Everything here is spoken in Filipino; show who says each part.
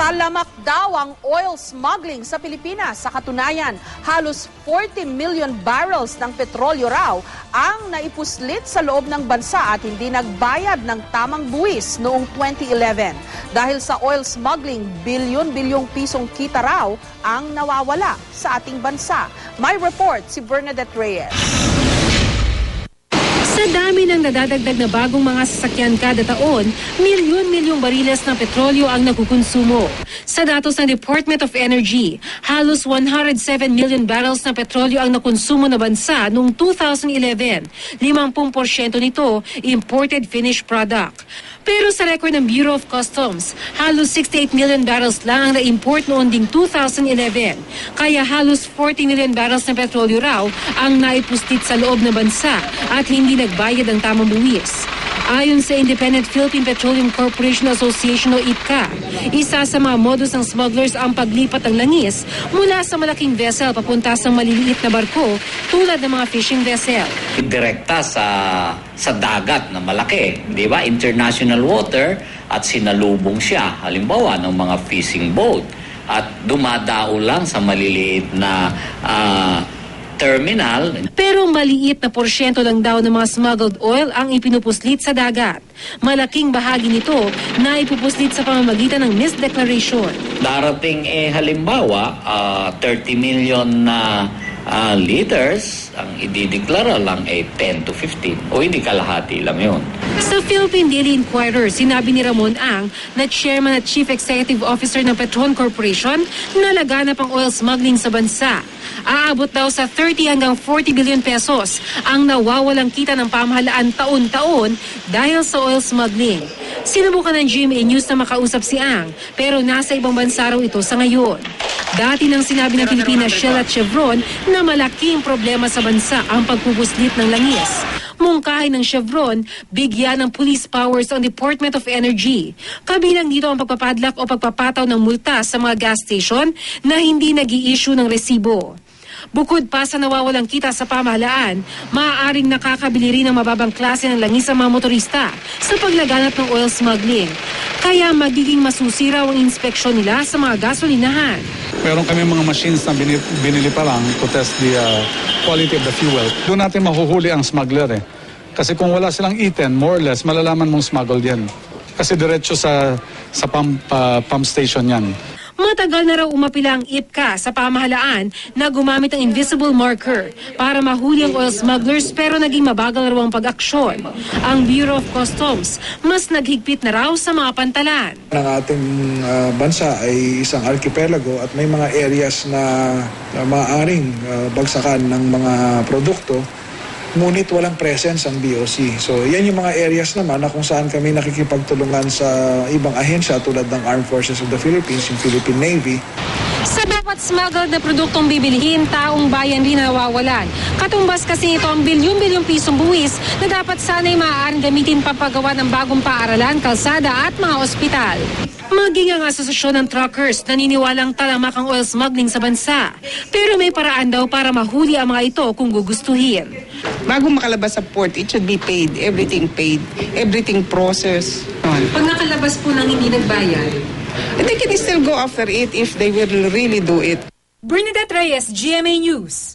Speaker 1: Talamak daw ang oil smuggling sa Pilipinas. Sa katunayan, halos 40 million barrels ng petrolyo raw ang naipuslit sa loob ng bansa at hindi nagbayad ng tamang buwis noong 2011. Dahil sa oil smuggling, bilyon-bilyong pisong kita raw ang nawawala sa ating bansa. May report si Bernadette Reyes.
Speaker 2: Sa dami ng nadadagdag na bagong mga sasakyan kada taon, milyon-milyong bariles ng petrolyo ang nakukonsumo. Sa datos ng Department of Energy, halos 107 million barrels ng petrolyo ang nakonsumo na bansa noong 2011. 50% nito imported finished product. Pero sa record ng Bureau of Customs, halos 68 million barrels lang ang na-import noon ding 2011. Kaya halos 40 million barrels ng petrolyo raw ang naipustit sa loob ng bansa at hindi nagbayad ng tamang buwis. Ayon sa Independent Philippine Petroleum Corporation Association o IPCA, isa sa mga modus ng smugglers ang paglipat ng langis mula sa malaking vessel papunta sa maliliit na barko tulad ng mga fishing vessel.
Speaker 3: Direkta sa dagat na malaki, di ba? International water at sinalubong siya, halimbawa ng mga fishing boat at dumadao lang sa maliliit na terminal.
Speaker 2: Pero maliit na porsyento lang daw ng mga smuggled oil ang ipinupuslit sa dagat. Malaking bahagi nito na ipupuslit sa pamamagitan ng misdeclaration.
Speaker 3: Darating halimbawa 30 million na liters, ang idideklara lang 10 to 15 o hindi kalahati lang yun.
Speaker 2: Sa Philippine Daily Inquirer, sinabi ni Ramon Ang na chairman at chief executive officer ng Petron Corporation na laganap ang oil smuggling sa bansa. Aabot daw sa 30 hanggang 40 billion pesos ang nawawalang kita ng pamahalaan taon-taon dahil sa oil smuggling. Sinubukan ng GMA News na makausap si Ang pero nasa ibang bansa raw ito sa ngayon. Dati nang sinabi ng Pilipinas, Shell at Chevron na malaking problema sa bansa ang pagpupuslit ng langis. Mungkahi ng Chevron, bigyan ng police powers ang Department of Energy. Kabilang dito ang pagpapadlak o pagpapataw ng multa sa mga gas station na hindi nag-i-issue ng resibo. Bukod pa sa nawawalang kita sa pamahalaan, maaaring nakakabili rin ng mababang klase ng langis sa mga motorista sa paglaganap ng oil smuggling. Kaya magiging masusiraw ang inspeksyon nila sa mga gasolinahan.
Speaker 4: Meron kami mga machines na binili pa lang to test the quality of the fuel. Doon natin mahuhuli ang smuggler Kasi kung wala silang eaten, more or less, malalaman mong smuggled yan. Kasi diretso sa pump station yan.
Speaker 2: Matagal na raw umapila ang IPCA sa pamahalaan na gumamit ng invisible marker para mahuli ang oil smugglers pero naging mabagal raw ang pag-aksyon. Ang Bureau of Customs mas naghigpit na raw sa mga pantalan.
Speaker 5: Ang ating bansa ay isang archipelago at may mga areas na maaaring bagsakan ng mga produkto. Ngunit walang presence ang BOC. So yan yung mga areas naman na kung saan kami nakikipagtulungan sa ibang ahensya tulad ng Armed Forces of the Philippines, yung Philippine Navy.
Speaker 2: Sa dapat smuggled na produktong bibilihin, taong bayan rin nawawalan. Katumbas kasi ito ang bilyon-bilyong pisong buwis na dapat sana'y maaaring gamitin papagawa ng bagong paaralan, kalsada at mga ospital. Maging ang asosasyon ng truckers naniniwalang talamak ang oil smuggling sa bansa. Pero may paraan daw para mahuli ang mga ito kung gugustuhin.
Speaker 6: Bago makalabas sa port, it should be paid, everything processed.
Speaker 2: Pag nakalabas po ng hindi nagbayad,
Speaker 6: They can still go after it if they will really do it.
Speaker 2: Bernadette Reyes, GMA News.